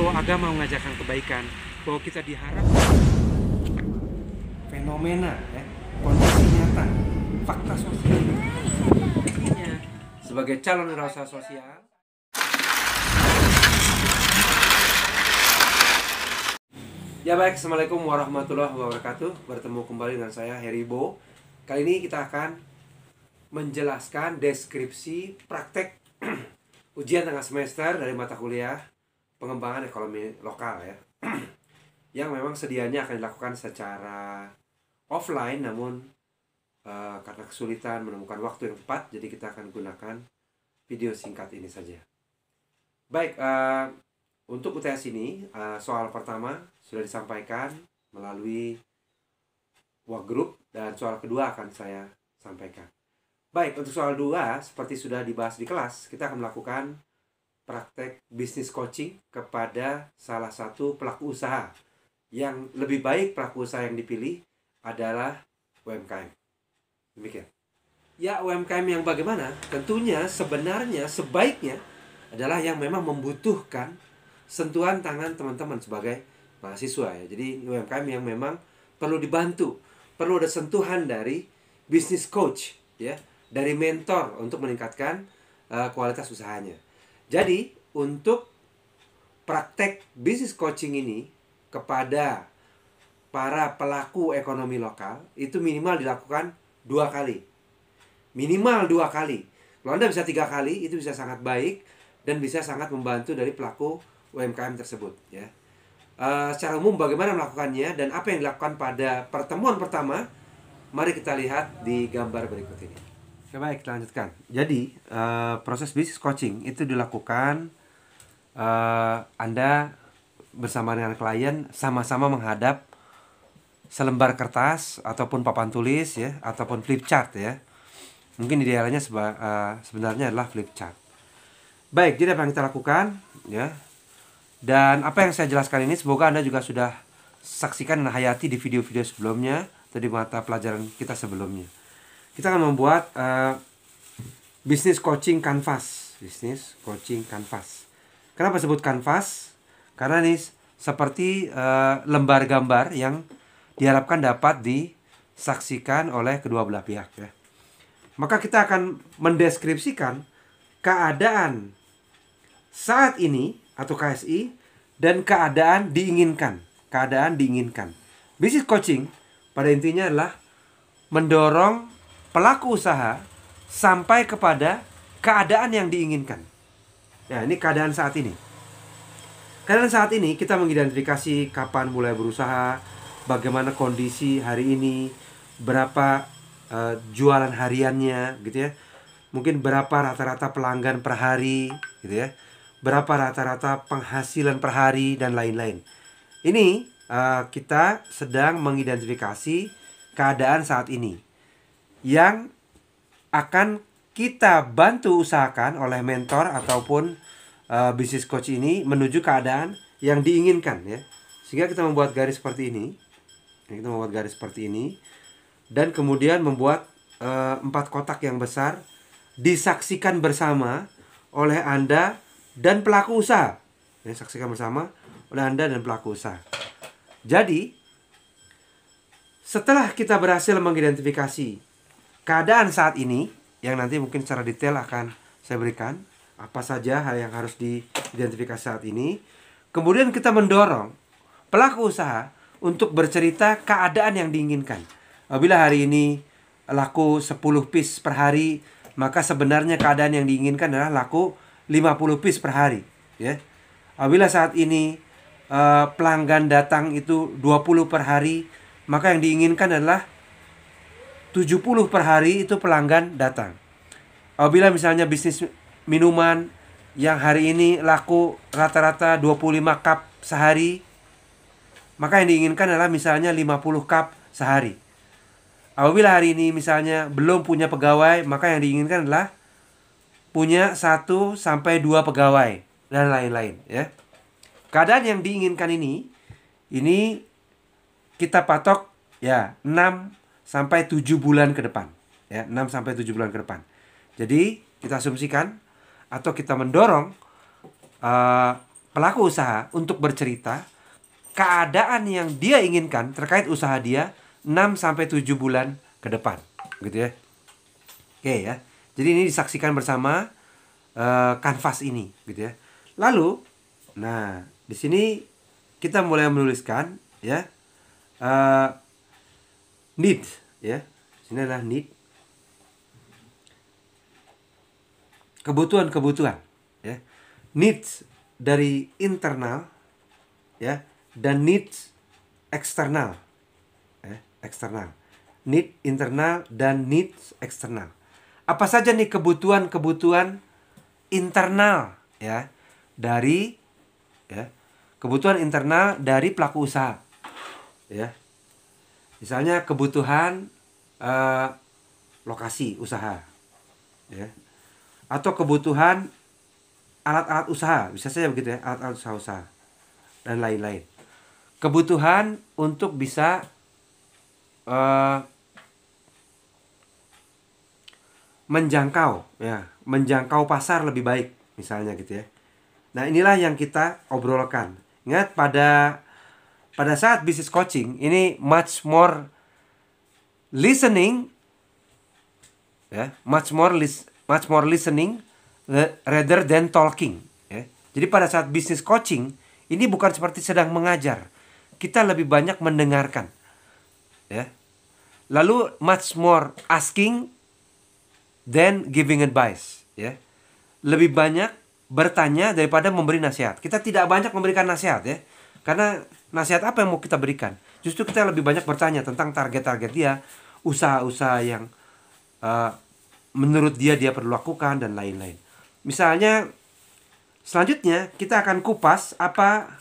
bahwa agama mengajarkan kebaikan, bahwa kita diharap fenomena, ya, kondisi nyata, fakta sosial. Intinya, sebagai calon wirausaha sosial, ya baik, Assalamualaikum warahmatullahi wabarakatuh. Bertemu kembali dengan saya Heribo. Kali ini kita akan menjelaskan deskripsi praktek ujian tengah semester dari mata kuliah pengembangan ekonomi lokal, ya, yang memang sedianya akan dilakukan secara offline, namun karena kesulitan menemukan waktu yang tepat, jadi kita akan gunakan video singkat ini saja. Baik, untuk UTS ini, soal pertama sudah disampaikan melalui workgroup, dan soal kedua akan saya sampaikan. Baik, untuk soal 2, seperti sudah dibahas di kelas, kita akan melakukan praktek bisnis coaching kepada salah satu pelaku usaha. Yang lebih baik pelaku usaha yang dipilih adalah UMKM. Demikian. Ya, UMKM yang bagaimana? Tentunya sebenarnya sebaiknya adalah yang memang membutuhkan sentuhan tangan teman-teman sebagai mahasiswa, ya. Jadi UMKM yang memang perlu dibantu, perlu ada sentuhan dari business coach, ya, dari mentor untuk meningkatkan kualitas usahanya. Jadi untuk praktek business coaching ini kepada para pelaku ekonomi lokal itu minimal dilakukan 2 kali. Minimal 2 kali. Kalau Anda bisa 3 kali, itu bisa sangat baik dan bisa sangat membantu dari pelaku UMKM tersebut, ya. Secara umum bagaimana melakukannya dan apa yang dilakukan pada pertemuan pertama, mari kita lihat di gambar berikut ini. Oke, baik, kita lanjutkan. Jadi proses business coaching itu dilakukan Anda bersama dengan klien sama-sama menghadap selembar kertas ataupun papan tulis, ya, ataupun flip chart, ya. Mungkin idealnya sebenarnya adalah flip chart. Baik, jadi apa yang kita lakukan, ya. Dan apa yang saya jelaskan ini semoga Anda juga sudah saksikan dan hayati di video-video sebelumnya atau di mata pelajaran kita sebelumnya. Kita akan membuat business coaching canvas. Business coaching canvas. Kenapa sebut canvas? Karena ini seperti lembar gambar yang diharapkan dapat disaksikan oleh kedua belah pihak, ya. Maka kita akan mendeskripsikan keadaan saat ini atau KSI dan keadaan diinginkan. Keadaan diinginkan. Business coaching pada intinya adalah mendorong pelaku usaha sampai kepada keadaan yang diinginkan. Ya, ini keadaan saat ini. Keadaan saat ini kita mengidentifikasi kapan mulai berusaha, bagaimana kondisi hari ini, berapa jualan hariannya, gitu, ya. Mungkin berapa rata-rata pelanggan per hari, gitu, ya. Berapa rata-rata penghasilan per hari dan lain-lain. Ini kita sedang mengidentifikasi keadaan saat ini yang akan kita bantu usahakan oleh mentor ataupun business coach ini menuju keadaan yang diinginkan, ya. Sehingga kita membuat garis seperti ini. Kita membuat garis seperti ini dan kemudian membuat 4 kotak yang besar disaksikan bersama oleh Anda dan pelaku usaha. Ya, saksikan bersama oleh Anda dan pelaku usaha. Jadi, setelah kita berhasil mengidentifikasi keadaan saat ini, yang nanti mungkin secara detail akan saya berikan, apa saja hal yang harus diidentifikasi saat ini, kemudian kita mendorong pelaku usaha untuk bercerita keadaan yang diinginkan. Apabila hari ini laku 10 piece per hari, maka sebenarnya keadaan yang diinginkan adalah laku 50 piece per hari, ya. Apabila saat ini pelanggan datang itu 20 per hari, maka yang diinginkan adalah 70 per hari itu pelanggan datang. Apabila misalnya bisnis minuman yang hari ini laku rata-rata 25 cup sehari, maka yang diinginkan adalah misalnya 50 cup sehari. Apabila hari ini misalnya belum punya pegawai, maka yang diinginkan adalah punya 1 sampai 2 pegawai dan lain-lain, ya. Keadaan yang diinginkan ini kita patok, ya, 6 sampai 7 bulan ke depan, ya, 6 sampai 7 bulan ke depan. Jadi kita asumsikan atau kita mendorong pelaku usaha untuk bercerita keadaan yang dia inginkan terkait usaha dia 6-7 bulan ke depan, gitu ya. Oke ya. Jadi ini disaksikan bersama kanvas ini, gitu ya. Lalu, nah di sini kita mulai menuliskan ya need ya. Sini adalah need, kebutuhan ya. Needs dari internal ya, dan needs eksternal ya, eksternal. Need internal dan needs eksternal. Apa saja nih kebutuhan internal ya dari ya, kebutuhan internal dari pelaku usaha ya. Misalnya kebutuhan lokasi usaha ya, atau kebutuhan alat-alat usaha, bisa saja begitu ya, alat-alat usaha dan lain-lain. Kebutuhan untuk bisa menjangkau ya, menjangkau pasar lebih baik misalnya gitu ya. Nah, inilah yang kita obrolkan. Ingat pada saat business coaching ini much more listening ya, much more listening rather than talking ya. Jadi pada saat business coaching ini bukan seperti sedang mengajar. Kita lebih banyak mendengarkan ya. Lalu much more asking than giving advice ya. Lebih banyak bertanya daripada memberi nasihat. Kita tidak banyak memberikan nasihat ya. Karena nasihat apa yang mau kita berikan? Justru kita lebih banyak bertanya tentang target-target dia, usaha-usaha yang menurut dia perlu lakukan dan lain-lain. Misalnya selanjutnya kita akan kupas apa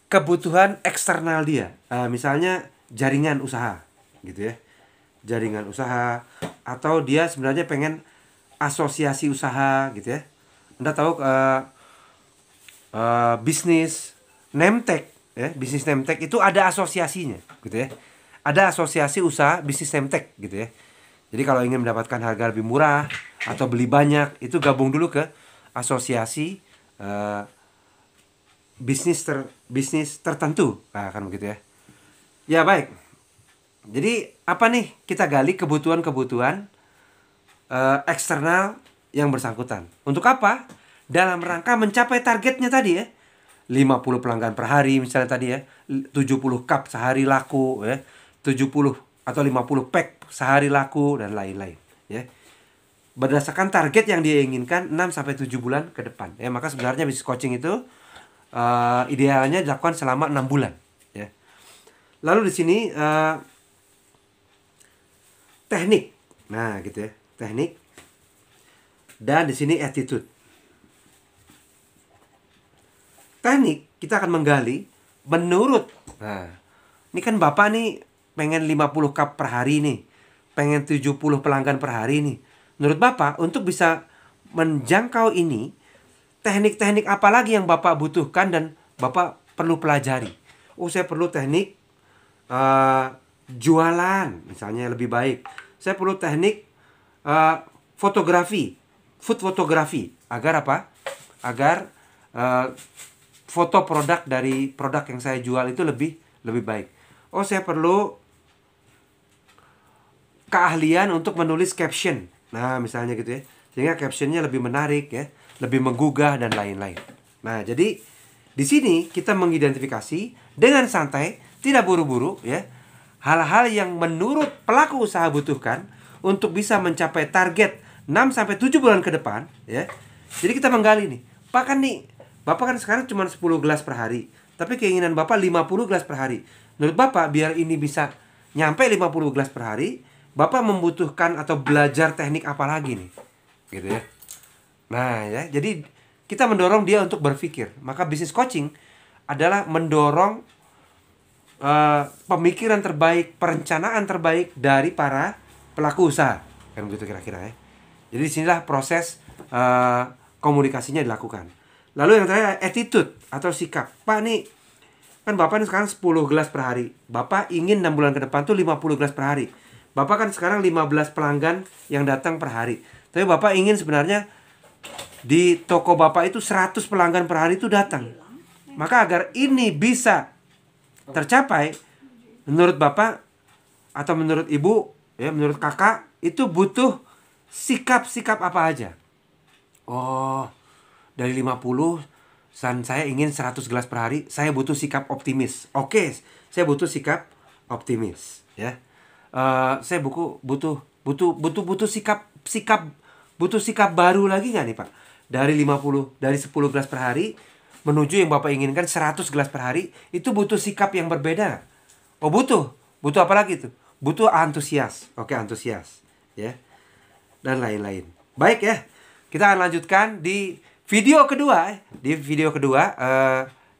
kebutuhan eksternal dia. Misalnya jaringan usaha gitu ya. Jaringan usaha, atau dia sebenarnya pengen asosiasi usaha gitu ya. Anda tahu bisnis Nemtek ya, bisnis Nemtek itu ada asosiasinya gitu ya. Ada asosiasi usaha bisnis Nemtek gitu ya. Jadi kalau ingin mendapatkan harga lebih murah atau beli banyak, itu gabung dulu ke asosiasi bisnis tertentu. Nah, kan begitu ya. Ya baik. Jadi apa nih, kita gali kebutuhan-kebutuhan eksternal yang bersangkutan. Untuk apa? Dalam rangka mencapai targetnya tadi ya. 50 pelanggan per hari misalnya tadi ya. 70 cup sehari laku ya. 70 atau 50 pack sehari laku dan lain-lain ya. Berdasarkan target yang dia inginkan 6-7 bulan ke depan ya. Maka sebenarnya business coaching itu idealnya dilakukan selama 6 bulan ya. Lalu di sini teknik. Nah, gitu ya. Teknik. Dan di sini attitude. Teknik kita akan menggali menurut. Nah, ini kan Bapak nih pengen 50 cup per hari nih. Pengen 70 pelanggan per hari nih. Menurut Bapak, untuk bisa menjangkau ini, teknik-teknik apa lagi yang Bapak butuhkan dan Bapak perlu pelajari? Oh, saya perlu teknik jualan misalnya lebih baik. Saya perlu teknik fotografi, food fotografi, agar apa? Agar foto produk dari produk yang saya jual itu lebih baik. Oh, saya perlu keahlian untuk menulis caption. Nah, misalnya gitu ya. Sehingga captionnya lebih menarik ya, lebih menggugah dan lain-lain. Nah, jadi di sini kita mengidentifikasi dengan santai, tidak buru-buru ya, hal-hal yang menurut pelaku usaha butuhkan untuk bisa mencapai target 6-7 bulan ke depan ya. Jadi kita menggali nih. Bapak kan sekarang cuma 10 gelas per hari, tapi keinginan Bapak 50 gelas per hari. Menurut Bapak, biar ini bisa nyampe 50 gelas per hari, Bapak membutuhkan atau belajar teknik apa lagi nih? Gitu ya. Nah ya, jadi kita mendorong dia untuk berpikir. Maka business coaching adalah mendorong pemikiran terbaik, perencanaan terbaik dari para pelaku usaha. Kan begitu kira-kira ya. Jadi disinilah proses komunikasinya dilakukan. Lalu yang terakhir, attitude atau sikap. Pak nih, kan Bapak nih sekarang 10 gelas per hari. Bapak ingin 6 bulan ke depan tuh 50 gelas per hari. Bapak kan sekarang 15 pelanggan yang datang per hari. Tapi Bapak ingin sebenarnya di toko Bapak itu 100 pelanggan per hari itu datang. Maka agar ini bisa tercapai, menurut Bapak atau menurut Ibu, ya, menurut Kakak, itu butuh sikap-sikap apa aja? Oh, dari 50 dan saya ingin 100 gelas per hari, saya butuh sikap optimis. Oke, saya butuh sikap optimis, ya. Saya butuh sikap baru lagi nggak nih, Pak? Dari 10 gelas per hari menuju yang Bapak inginkan 100 gelas per hari, itu butuh sikap yang berbeda. Oh, butuh apa lagi tuh? Butuh antusias. Oke, antusias, ya. Dan lain-lain. Baik ya. Kita akan lanjutkan di video kedua.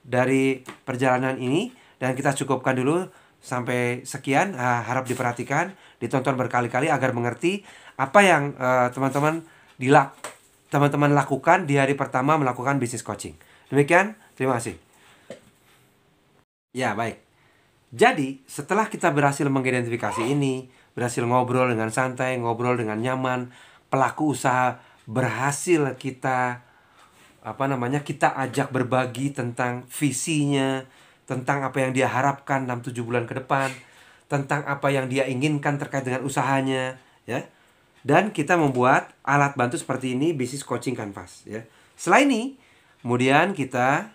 Dari perjalanan ini. Dan kita cukupkan dulu sampai sekian. Harap diperhatikan, ditonton berkali-kali agar mengerti apa yang teman-teman lakukan di hari pertama melakukan bisnis coaching. Demikian, terima kasih. Ya, baik. Jadi, setelah kita berhasil mengidentifikasi ini, berhasil ngobrol dengan santai, ngobrol dengan nyaman, pelaku usaha berhasil kita kita ajak berbagi tentang visinya, tentang apa yang dia harapkan dalam 7 bulan ke depan, tentang apa yang dia inginkan terkait dengan usahanya, ya. Dan kita membuat alat bantu seperti ini, Business Coaching Canvas, ya. Setelah ini, kemudian kita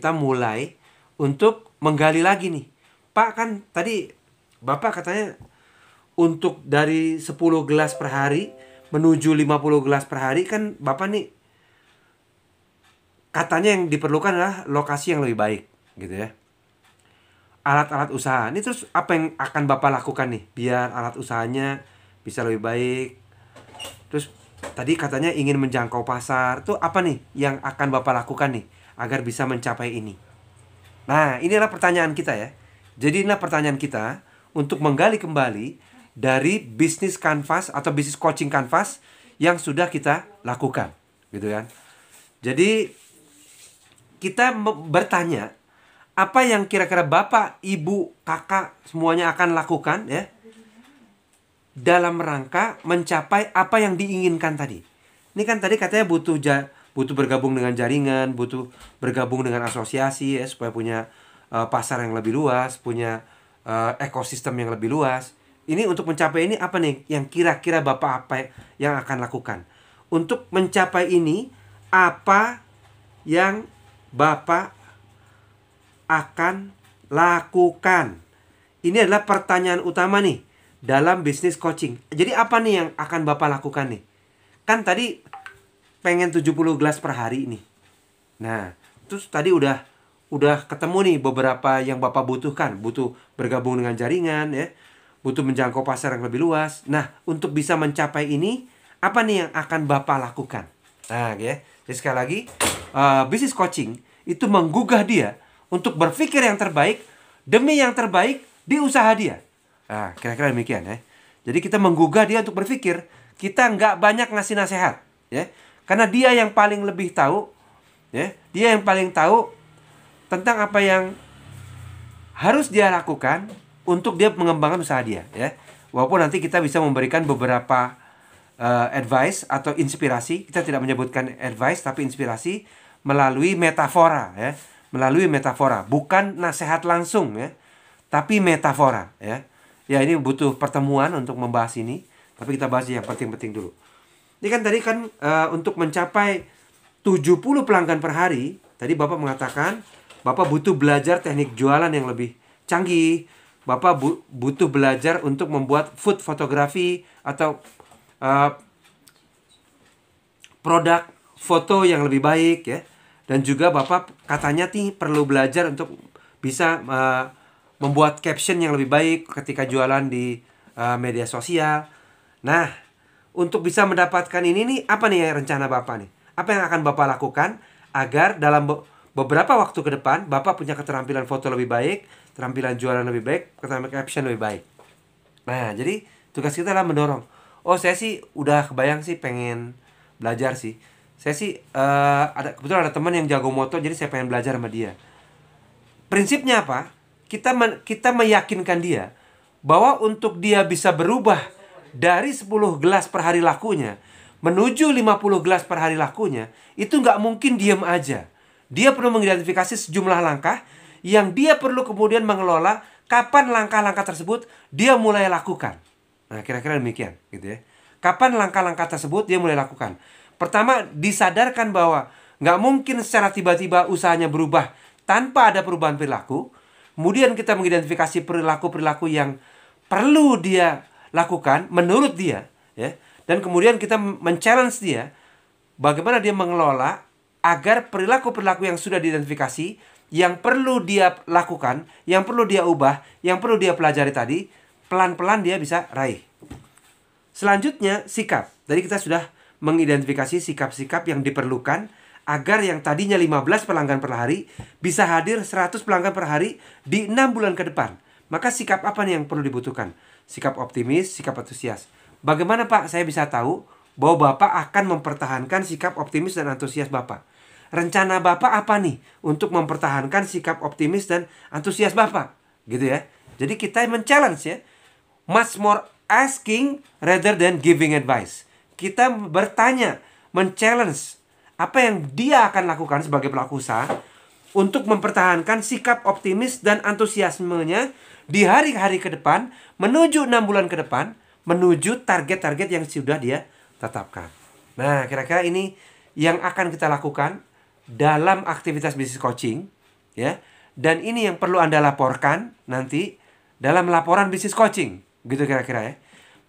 mulai untuk menggali lagi nih. Pak, kan tadi Bapak katanya untuk dari 10 gelas per hari menuju 50 gelas per hari, kan Bapak nih katanya yang diperlukan adalah lokasi yang lebih baik, gitu ya. Alat-alat usaha. Ini terus apa yang akan Bapak lakukan nih biar alat usahanya bisa lebih baik? Terus tadi katanya ingin menjangkau pasar. Tuh apa nih yang akan Bapak lakukan nih agar bisa mencapai ini? Nah, inilah pertanyaan kita ya. Jadi inilah pertanyaan kita untuk menggali kembali dari bisnis canvas atau bisnis coaching canvas yang sudah kita lakukan, gitu kan. Jadi kita bertanya apa yang kira-kira Bapak, Ibu, Kakak semuanya akan lakukan ya dalam rangka mencapai apa yang diinginkan tadi. Ini kan tadi katanya butuh bergabung dengan jaringan, butuh bergabung dengan asosiasi ya, supaya punya pasar yang lebih luas, punya ekosistem yang lebih luas. Ini untuk mencapai ini apa nih yang kira-kira Bapak apa yang akan lakukan? Untuk mencapai ini apa yang Bapak akan lakukan? Ini adalah pertanyaan utama nih dalam bisnis coaching. Jadi apa nih yang akan Bapak lakukan nih? Kan tadi pengen 70 gelas per hari nih. Nah, terus tadi udah ketemu nih beberapa yang Bapak butuhkan. Butuh bergabung dengan jaringan ya, butuh menjangkau pasar yang lebih luas. Nah, untuk bisa mencapai ini, apa nih yang akan Bapak lakukan? Nah, ya. Jadi sekali lagi, bisnis coaching itu menggugah dia untuk berpikir yang terbaik demi yang terbaik di usaha dia. Nah, kira-kira demikian ya. Jadi kita menggugah dia untuk berpikir. Kita nggak banyak ngasih nasihat, ya. Karena dia yang paling lebih tahu, ya. Dia yang paling tahu tentang apa yang harus dia lakukan untuk dia mengembangkan usaha dia, ya. Walaupun nanti kita bisa memberikan beberapa advice atau inspirasi. Kita tidak menyebutkan advice tapi inspirasi melalui metafora ya. Melalui metafora, bukan nasihat langsung ya, tapi metafora ya. Ya, ini butuh pertemuan untuk membahas ini, tapi kita bahas yang penting-penting dulu. Ini kan tadi kan untuk mencapai 70 pelanggan per hari, tadi Bapak mengatakan Bapak butuh belajar teknik jualan yang lebih canggih. Bapak butuh belajar untuk membuat food fotografi atau produk foto yang lebih baik ya. Dan juga Bapak katanya perlu belajar untuk bisa membuat caption yang lebih baik ketika jualan di media sosial. Nah, untuk bisa mendapatkan ini nih, apa nih rencana Bapak nih? Apa yang akan Bapak lakukan agar dalam beberapa waktu ke depan Bapak punya keterampilan foto lebih baik, keterampilan jualan lebih baik, keterampilan caption lebih baik. Nah, jadi tugas kita adalah mendorong. Oh, saya sih udah kebayang sih pengen belajar sih. Saya sih kebetulan ada teman yang jago moto, jadi saya pengen belajar sama dia. Prinsipnya apa? Kita meyakinkan dia bahwa untuk dia bisa berubah dari 10 gelas per hari lakunya menuju 50 gelas per hari lakunya, itu nggak mungkin diem aja. Dia perlu mengidentifikasi sejumlah langkah yang dia perlu kemudian mengelola kapan langkah-langkah tersebut dia mulai lakukan. Nah, kira-kira demikian gitu ya. Kapan langkah-langkah tersebut dia mulai lakukan? Pertama, disadarkan bahwa nggak mungkin secara tiba-tiba usahanya berubah tanpa ada perubahan perilaku. Kemudian kita mengidentifikasi perilaku-perilaku yang perlu dia lakukan menurut dia, ya. Dan kemudian kita men-challenge dia bagaimana dia mengelola agar perilaku-perilaku yang sudah diidentifikasi, yang perlu dia lakukan, yang perlu dia ubah, yang perlu dia pelajari tadi, pelan-pelan dia bisa raih. Selanjutnya, sikap. Tadi kita sudah mengidentifikasi sikap-sikap yang diperlukan agar yang tadinya 15 pelanggan per hari bisa hadir 100 pelanggan per hari di 6 bulan ke depan. Maka sikap apa nih yang perlu dibutuhkan? Sikap optimis, sikap antusias. Bagaimana Pak saya bisa tahu bahwa Bapak akan mempertahankan sikap optimis dan antusias Bapak? Rencana Bapak apa nih untuk mempertahankan sikap optimis dan antusias Bapak? Gitu ya. Jadi kita men-challenge ya. Much more asking rather than giving advice. Kita bertanya, men-challenge apa yang dia akan lakukan sebagai pelaku usaha untuk mempertahankan sikap optimis dan antusiasmenya di hari-hari ke depan, menuju 6 bulan ke depan, menuju target-target yang sudah dia tetapkan. Nah, kira-kira ini yang akan kita lakukan dalam aktivitas bisnis coaching, ya. Dan ini yang perlu Anda laporkan nanti dalam laporan bisnis coaching, gitu kira-kira ya.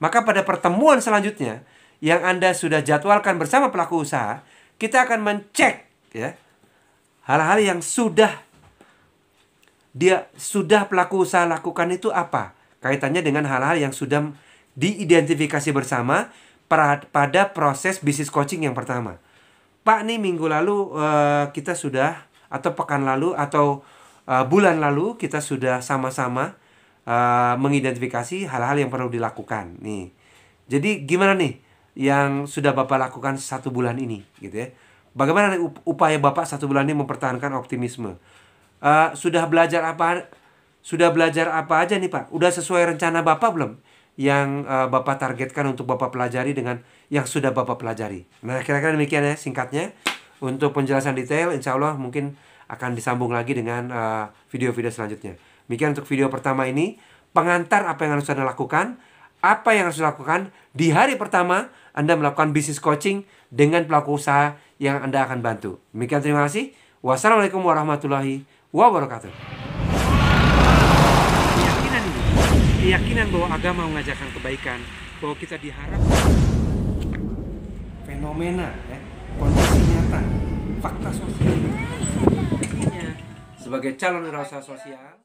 Maka pada pertemuan selanjutnya yang Anda sudah jadwalkan bersama pelaku usaha, kita akan mencek ya hal-hal yang sudah pelaku usaha lakukan itu apa? Kaitannya dengan hal-hal yang sudah diidentifikasi bersama pada proses bisnis coaching yang pertama. Pak, nih minggu lalu kita sudah, atau pekan lalu, atau bulan lalu kita sudah sama-sama mengidentifikasi hal-hal yang perlu dilakukan. Nih, jadi gimana nih yang sudah Bapak lakukan 1 bulan ini, gitu ya? Bagaimana upaya Bapak 1 bulan ini mempertahankan optimisme? Sudah belajar apa aja nih Pak? Udah sesuai rencana Bapak belum? Yang Bapak targetkan untuk Bapak pelajari dengan yang sudah Bapak pelajari. Nah, kira-kira demikian ya singkatnya. Untuk penjelasan detail, insya Allah mungkin akan disambung lagi dengan video-video selanjutnya. Demikian untuk video pertama ini. Pengantar apa yang harus Anda lakukan. Apa yang harus dilakukan di hari pertama Anda melakukan bisnis coaching dengan pelaku usaha yang Anda akan bantu. Demikian, terima kasih. Wassalamualaikum warahmatullahi wabarakatuh. Keyakinan bahwa agama mengajarkan kebaikan, bahwa kita diharap fenomena ya, kondisi nyata, fakta sosial. Sebagai calon wirausaha sosial